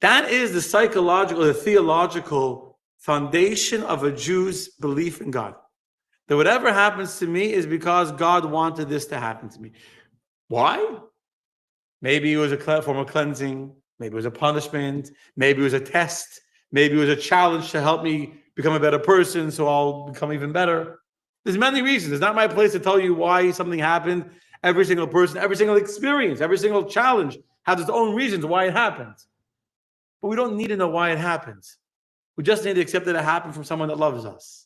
That is the psychological, the theological foundation of a Jew's belief in God. That whatever happens to me is because God wanted this to happen to me. Why? Maybe it was a form of cleansing. Maybe it was a punishment. Maybe it was a test. Maybe it was a challenge to help me become a better person so I'll become even better. There's many reasons. It's not my place to tell you why something happened. Every single person, every single experience, every single challenge has its own reasons why it happens. But we don't need to know why it happens. We just need to accept that it happened from someone that loves us.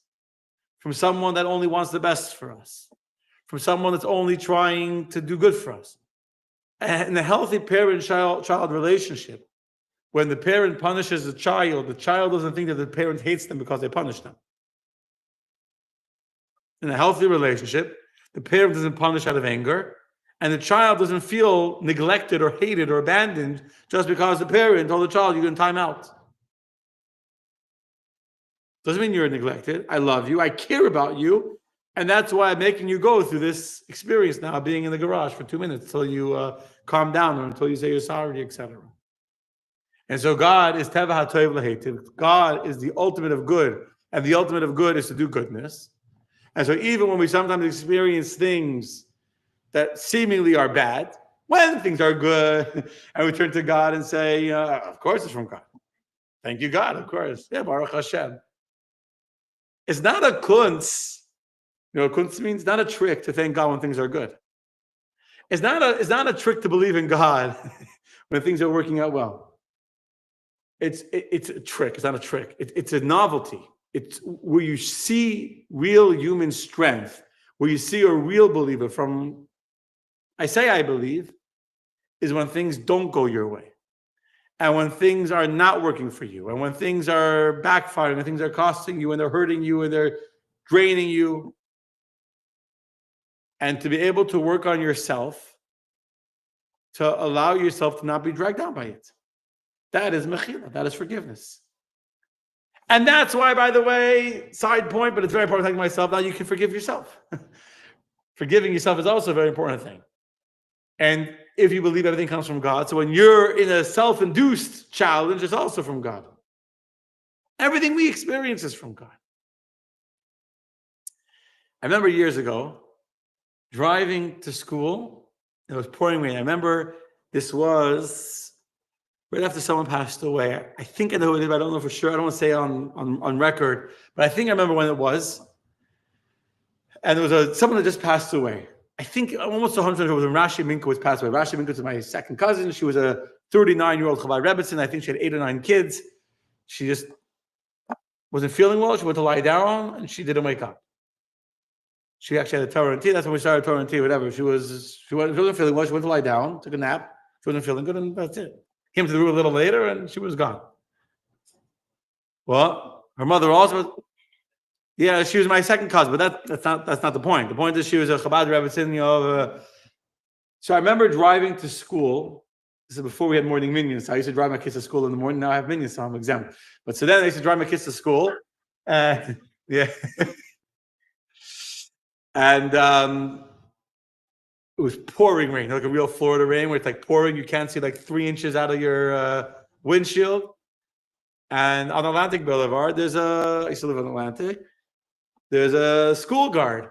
From someone that only wants the best for us, from someone that's only trying to do good for us. And a healthy parent-child relationship, when the parent punishes the child doesn't think that the parent hates them because they punish them. in a healthy relationship, the parent doesn't punish out of anger, and the child doesn't feel neglected or hated or abandoned just because the parent told the child you're going to time out. Doesn't mean you're neglected. I love you. I care about you. And that's why I'm making you go through this experience now, being in the garage for 2 minutes until you calm down or until you say you're sorry, etc. And so God is Teva HaTov L'Heitiv. God is the ultimate of good. And the ultimate of good is to do goodness. And so even when we sometimes experience things that seemingly are bad, when things are good, and we turn to God and say, of course it's from God. Thank you, God, of course. Yeah, Baruch Hashem. It's not a kunz. Kunz means not a trick to thank God when things are good. It's not a trick to believe in God when things are working out well. It's a trick. It's not a trick. It's a novelty. It's where you see real human strength, where you see a real believer from, I say I believe, is when things don't go your way. And when things are not working for you, and when things are backfiring, and things are costing you, and they're hurting you, and they're draining you. And to be able to work on yourself, to allow yourself to not be dragged down by it. That is mechila, that is forgiveness. And that's why, by the way, side point, but it's very important to thank myself, now you can forgive yourself. Forgiving yourself is also a very important thing. And if you believe everything comes from God, so when you're in a self-induced challenge, it's also from God. Everything we experience is from God. I remember years ago, driving to school, it was pouring rain. I remember this was right after someone passed away. I think I know who it is, but I don't know for sure. I don't want to say on record, but I think I remember when it was. And there was someone that just passed away. I think almost 100 it was when Rashi Minkowitz passed away. Rashi Minkowitz is my second cousin. She was a 39-year-old Chabad Rebbetzin. I think she had 8 or 9 kids. She just wasn't feeling well. She went to lie down and she didn't wake up. She actually had a Torah and tea. That's when we started Torah and tea, whatever. She wasn't feeling well. She went to lie down, took a nap. She wasn't feeling good, and that's it. Came to the room a little later, and she was gone. Well, her mother also, yeah, she was my second cousin, but that's not the point. The point is she was a Chabad Rebbetzin. So I remember driving to school. This is before we had morning minions. I used to drive my kids to school in the morning. Now I have minions, so I'm exempt. But so then I used to drive my kids to school. Yeah. And it was pouring rain, like a real Florida rain, where it's like pouring. You can't see like 3 inches out of your windshield. And on Atlantic Boulevard, I used to live on Atlantic. There's a school guard.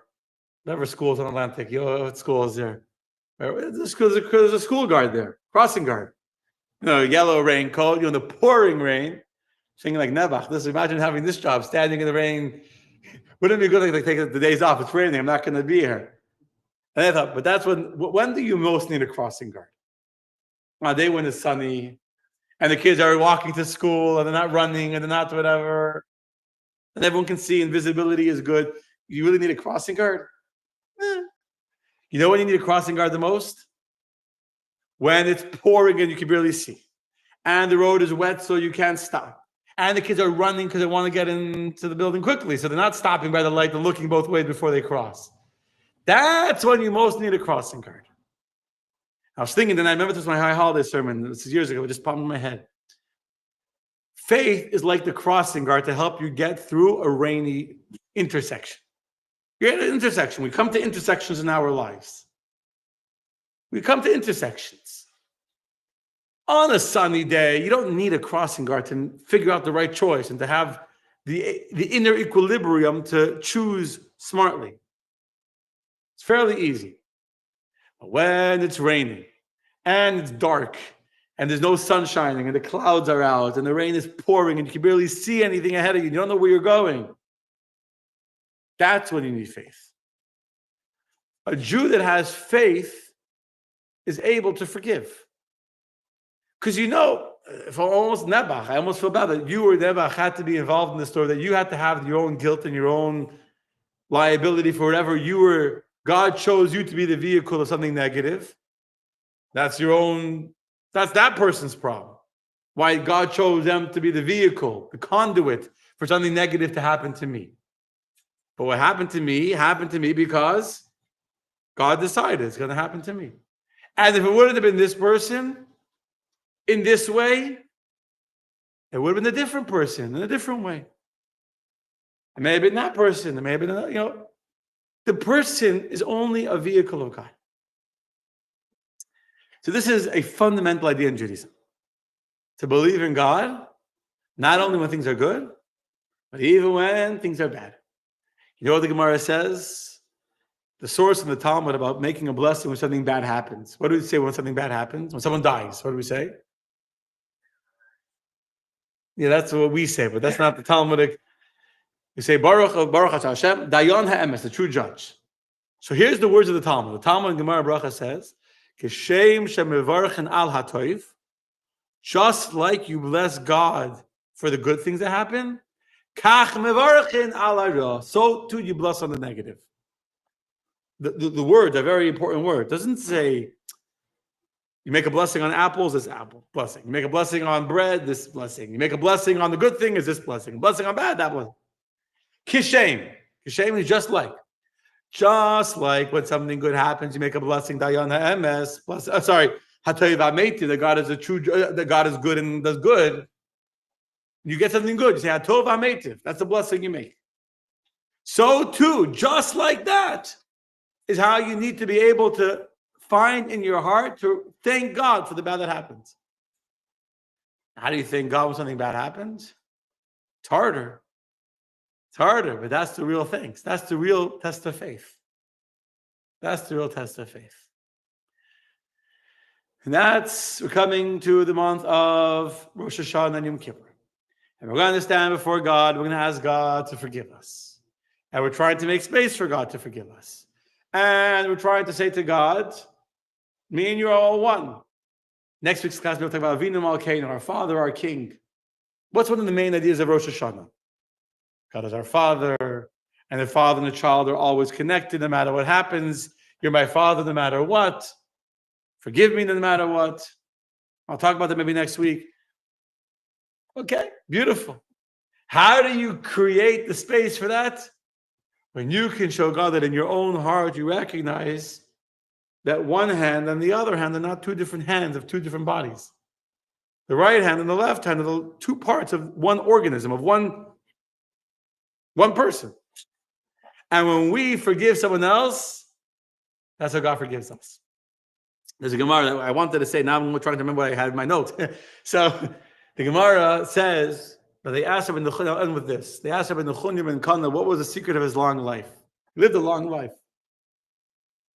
Never schools on Atlantic. What school is there? There's a school guard there, crossing guard. Yellow raincoat, in the pouring rain, singing like Nebuch. Just imagine having this job, standing in the rain. Wouldn't it be good to take the days off? It's raining. I'm not going to be here. And I thought, but that's when do you most need a crossing guard? Day when it's sunny, and the kids are walking to school, and they're not running, and they're not whatever, and everyone can see, and visibility is good. You really need a crossing guard? You know when you need a crossing guard the most? When it's pouring and you can barely see, and the road is wet, so you can't stop. And the kids are running because they want to get into the building quickly. So they're not stopping by the light. They're looking both ways before they cross. That's when you most need a crossing guard. I was thinking, and I remember this was my high holiday sermon. This is years ago. It just popped in my head. Faith is like the crossing guard to help you get through a rainy intersection. You're at an intersection. We come to intersections in our lives. We come to intersections. On a sunny day, you don't need a crossing guard to figure out the right choice and to have the inner equilibrium to choose smartly. It's fairly easy. But when it's raining and it's dark and there's no sun shining and the clouds are out and the rain is pouring and you can barely see anything ahead of you, you don't know where you're going, that's when you need faith. A Jew that has faith is able to forgive. Because if almost Nebuch, I almost feel bad that you or Nebuch had to be involved in the story, that you had to have your own guilt and your own liability for whatever God chose you to be the vehicle of something negative. That's that person's problem. Why God chose them to be the vehicle, the conduit for something negative to happen to me. But what happened to me because God decided it's going to happen to me. And if it wouldn't have been this person in this way, it would have been a different person in a different way. It may have been that person. It may have been another, the person is only a vehicle of God. So this is a fundamental idea in Judaism. To believe in God, not only when things are good, but even when things are bad. You know what the Gemara says? The source in the Talmud about making a blessing when something bad happens. What do we say when something bad happens? When someone dies, what do we say? Yeah, that's what we say, but that's not the Talmudic. We say, Baruch Hashem, Dayan ha'emes, the true judge. So here's the words of the Talmud. The Talmud in Gemara Bracha says, Kishem shemevarchen al hatoiv, just like you bless God for the good things that happen, kach mevarchen al hara, so too you bless on the negative. The word, a very important word, doesn't say you make a blessing on apples, this apple blessing. You make a blessing on bread, this blessing. You make a blessing on the good thing, is this blessing. A blessing on bad, that blessing. Kishem. Kishem is just like when something good happens, you make a blessing. Dayan ha'emes. Hatayiv ha'meiti. That God is a true. That God is good and does good. You get something good. You say hatov ha'meitiv. That's the blessing you make. So too, just like that, is how you need to be able to find in your heart to thank God for the bad that happens. How do you thank God when something bad happens? It's harder. It's harder, but that's the real thing. That's the real test of faith. That's the real test of faith. And we're coming to the month of Rosh Hashanah and Yom Kippur. And we're going to stand before God. We're going to ask God to forgive us. And we're trying to make space for God to forgive us. And we're trying to say to God, me and you are all one. Next week's class, we'll talk about Avinu Malkeinu, our Father, our King. What's one of the main ideas of Rosh Hashanah? God is our Father, and the Father and the child are always connected no matter what happens. You're my Father no matter what. Forgive me no matter what. I'll talk about that maybe next week. Okay, beautiful. How do you create the space for that? When you can show God that in your own heart you recognize that one hand and the other hand are not two different hands of two different bodies. The right hand and the left hand are the two parts of one organism, of one person. And when we forgive someone else, that's how God forgives us. There's a Gemara that I wanted to say, now I'm trying to remember what I had in my notes. So the Gemara says, but they asked Rabbi Nechunya, I'll end with this. They asked Rabbi Nechunya ben Kana, what was the secret of his long life? He lived a long life.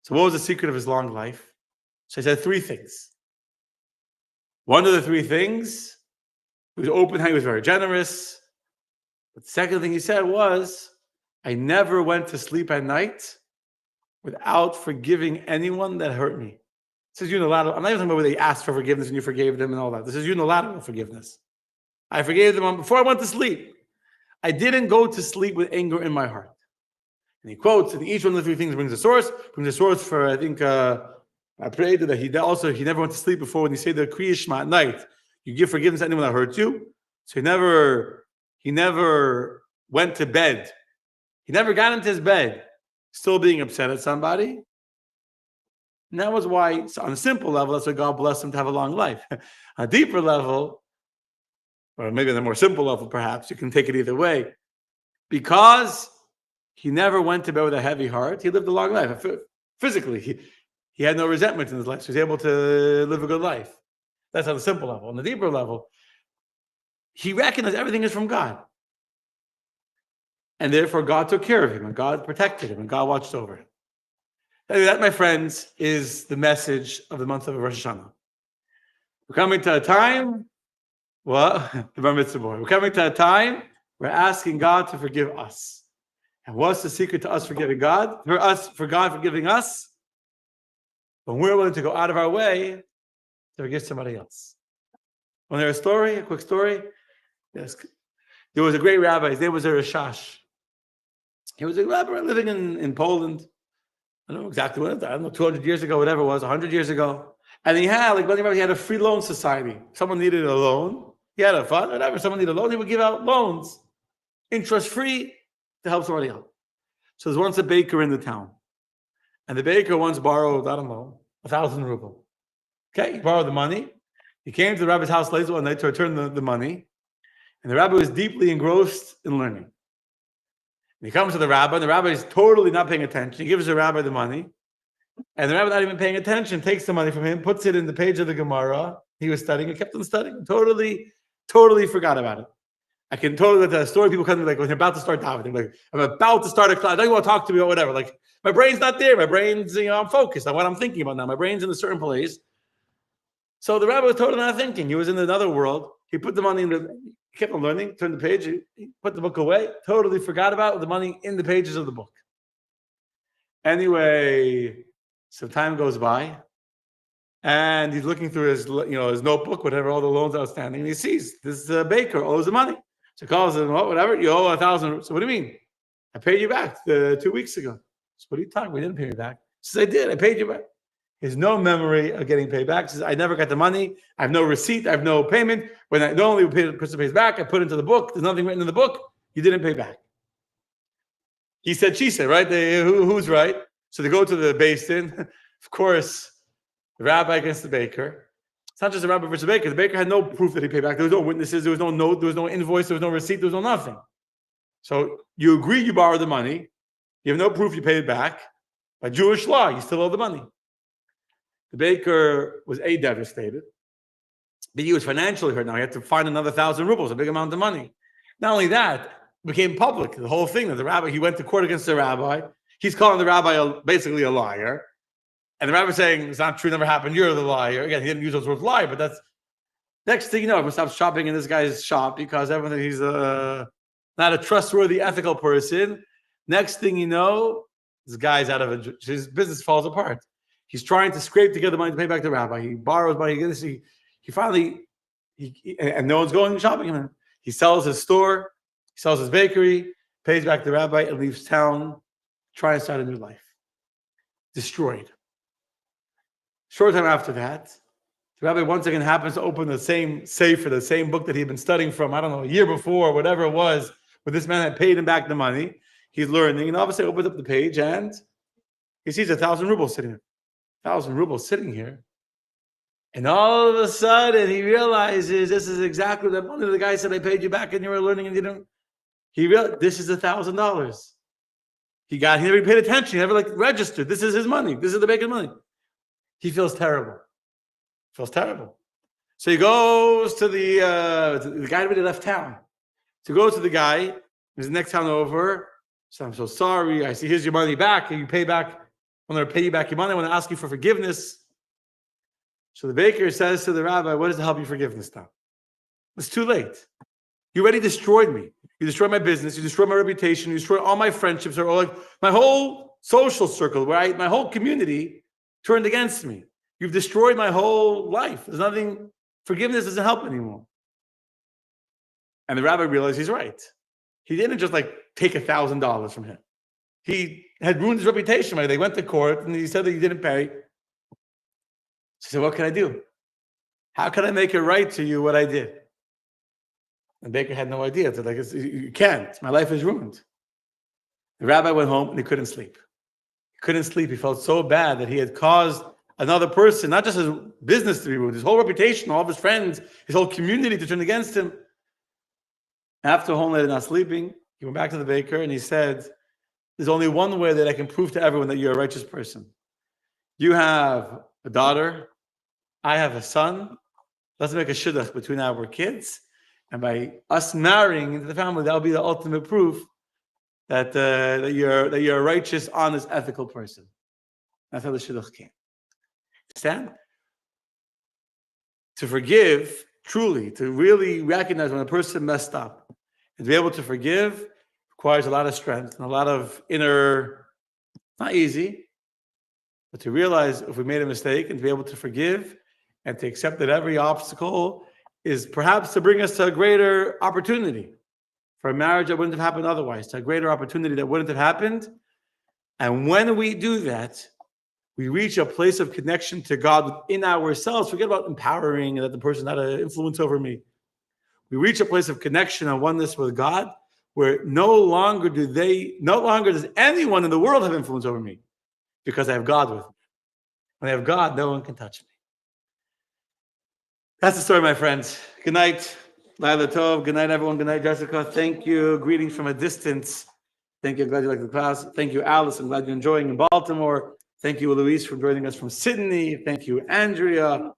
So what was the secret of his long life? So he said three things. One of the three things, he was open, he was very generous. But the second thing he said was, I never went to sleep at night without forgiving anyone that hurt me. This is unilateral. I'm not even talking about where they asked for forgiveness and you forgave them and all that. This is unilateral forgiveness. I forgave them before I went to sleep. I didn't go to sleep with anger in my heart. And he quotes, and each one of the three things brings a source. Brings a source for, I think, I prayed that he never went to sleep before when you say the Kriya Shema at night. You give forgiveness to anyone that hurts you. So he never went to bed. He never got into his bed still being upset at somebody. And that was why, on a simple level, that's why God blessed him to have a long life. On a deeper level, or maybe on a more simple level, perhaps, you can take it either way. Because he never went to bed with a heavy heart, he lived a long life. Physically, he had no resentment in his life, so he was able to live a good life. That's on a simple level. On the deeper level, he recognized everything is from God. And therefore, God took care of him, and God protected him, and God watched over him. That, my friends, is the message of the month of Rosh Hashanah. We're coming to a time, the Bar Mitzvah boy. We're coming to a time we're asking God to forgive us. And what's the secret to us forgiving God? For God forgiving us? When we're willing to go out of our way to forgive somebody else. Want to hear a quick story? Yes. There was a great rabbi, his name was Rashash. He was a rabbi living in Poland. I don't know exactly what, I don't know, 200 years ago, whatever it was, 100 years ago. And he had, he had a free loan society. Someone needed a loan. He had a fund, whatever. Someone needed a loan, he would give out loans, interest-free, to help somebody out. So there's once a baker in the town. And the baker once borrowed, 1,000 ruble. Okay, he borrowed the money. He came to the rabbi's house late one night to return the money. And the rabbi was deeply engrossed in learning. And he comes to the rabbi, and the rabbi is totally not paying attention. He gives the rabbi the money. And the rabbi, not even paying attention, takes the money from him, puts it in the page of the Gemara. He was studying and kept on studying. Totally forgot about it. I can totally let the story. People come to me like, when they're about to start davening, like, I'm about to start a class. I don't want to talk to me or whatever. Like, my brain's not there. My brain's, I'm focused on what I'm thinking about now. My brain's in a certain place. So the rabbi was totally not thinking. He was in another world. He put the money he kept on learning, turned the page, he put the book away, totally forgot about the money in the pages of the book. Anyway, some time goes by, and he's looking through his notebook, whatever, all the loans outstanding, and he sees this baker owes the money. So he calls him, whatever, you owe 1,000. So what do you mean? I paid you back 2 weeks ago. So what are you talking about? We didn't pay you back. He says, I did. I paid you back. He has no memory of getting paid back. He says, I never got the money. I have no receipt. I have no payment. When I normally pay the person pays back, I put it into the book. There's nothing written in the book. You didn't pay back. He said, she said, right? Who's right? So they go to the basin. Of course, the rabbi against the baker. It's not just the rabbi versus the baker. The baker had no proof that he paid back. There was no witnesses. There was no note. There was no invoice. There was no receipt. There was no nothing. So you agree you borrowed the money. You have no proof you paid it back. By Jewish law, you still owe the money. The baker was devastated. But he was financially hurt now. He had to find another 1,000 rubles, a big amount of money. Not only that, it became public. The whole thing that the rabbi, he went to court against the rabbi. He's calling the rabbi basically a liar. And the rabbi saying, it's not true, never happened, you're the liar. Again, he didn't use those words liar, but that's next thing you know, everyone stops shopping in this guy's shop because everyone he's not a trustworthy, ethical person. Next thing you know, this guy's out of it. His business falls apart. He's trying to scrape together money to pay back the rabbi. He borrows money. He finally, and no one's going shopping. He sells his store, he sells his bakery, pays back the rabbi, and leaves town, trying to start a new life. Destroyed. Short time after that, the rabbi once again happens to open the same safe for the same book that he'd been studying from, a year before, whatever it was, where this man had paid him back the money. He's learning, and obviously opens up the page, and he sees 1,000 rubles sitting there. 1,000 rubles sitting here. And all of a sudden, he realizes this is exactly the money the guy said, I paid you back, and you were learning, and you didn't. He realized this is $1,000. He never paid attention. He never registered. This is his money. This is the baker's money. He feels terrible. So he goes to the guy already left town. So he goes to the guy who's the next town over. So I'm so sorry. I see here's your money back. And you pay back. I'm going to pay you back your money. I want to ask you for forgiveness. So the baker says to the rabbi, what does it help you forgiveness now? It's too late. You already destroyed me. You destroyed my business. You destroyed my reputation. You destroyed all my friendships. My whole social circle, my whole community turned against me. You've destroyed my whole life. There's nothing. Forgiveness doesn't help anymore. And the rabbi realized he's right. He didn't just take $1,000 from him. He had ruined his reputation. Right? They went to court and he said that he didn't pay. He said, what can I do? How can I make it right to you what I did? And Baker had no idea. You can't. My life is ruined. The rabbi went home and he couldn't sleep. He felt so bad that he had caused another person, not just his business to be ruined, his whole reputation, all of his friends, his whole community to turn against him. After a whole night of not sleeping, he went back to the baker and he said, there's only one way that I can prove to everyone that you're a righteous person. You have a daughter, I have a son. Let's make a shidduch between our kids. And by us marrying into the family, that'll be the ultimate proof that you're a righteous, honest, ethical person. That's how the shidduch came. Understand? To forgive, truly, to really recognize when a person messed up, and to be able to forgive requires a lot of strength and a lot of inner, not easy, but to realize if we made a mistake and to be able to forgive and to accept that every obstacle is perhaps to bring us to a greater opportunity for a marriage that wouldn't have happened otherwise, to a greater opportunity that wouldn't have happened. And when we do that, we reach a place of connection to God within ourselves. Forget about empowering and that the person had an influence over me. We reach a place of connection and oneness with God where no longer does anyone in the world have influence over me, because I have God with me. When I have God, no one can touch me. That's the story, my friends. Good night, Laila Tov. Good night, everyone. Good night, Jessica. Thank you. Greetings from a distance. Thank you. I'm glad you like the class. Thank you, Alice. I'm glad you're enjoying in Baltimore. Thank you, Luis, for joining us from Sydney. Thank you, Andrea.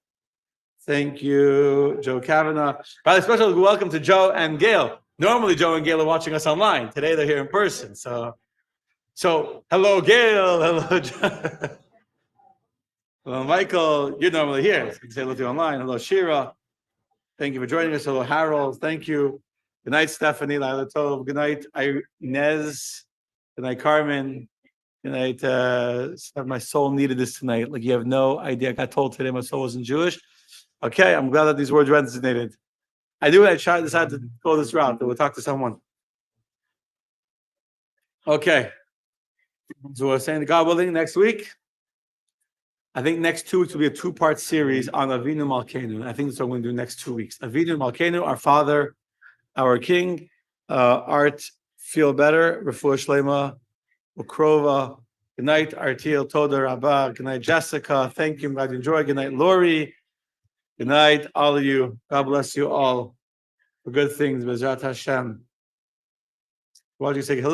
Thank you, Joe Kavanaugh. By the way, special welcome to Joe and Gail. Normally, Joe and Gail are watching us online. Today, they're here in person. So hello, Gail. Hello, Joe. Hello, Michael. You're normally here. So you can say hello to you online. Hello, Shira. Thank you for joining us. Hello, Harold. Thank you. Good night, Stephanie. Laila Tov. Good night, Inez. Good night, Carmen. Good night. My soul needed this tonight. Like you have no idea. I got told today my soul wasn't Jewish. Okay, I'm glad that these words resonated. I knew I decided to go this route, but we'll talk to someone. Okay. So we're saying, God willing, next week. I think next 2 weeks will be a 2-part series on Avinu Malkeinu. I think that's what we're going to do next 2 weeks. Avinu Malkeinu, our Father, our King. Art, feel better. Refuah Shlema, Ukrova. Good night, Artiel Toda Rabbah. Good night, Jessica. Thank you. I'm glad you enjoyed. Good night, Lori. Good night, all of you. God bless you all for good things. B'ezrat Hashem. Why don't you say hello?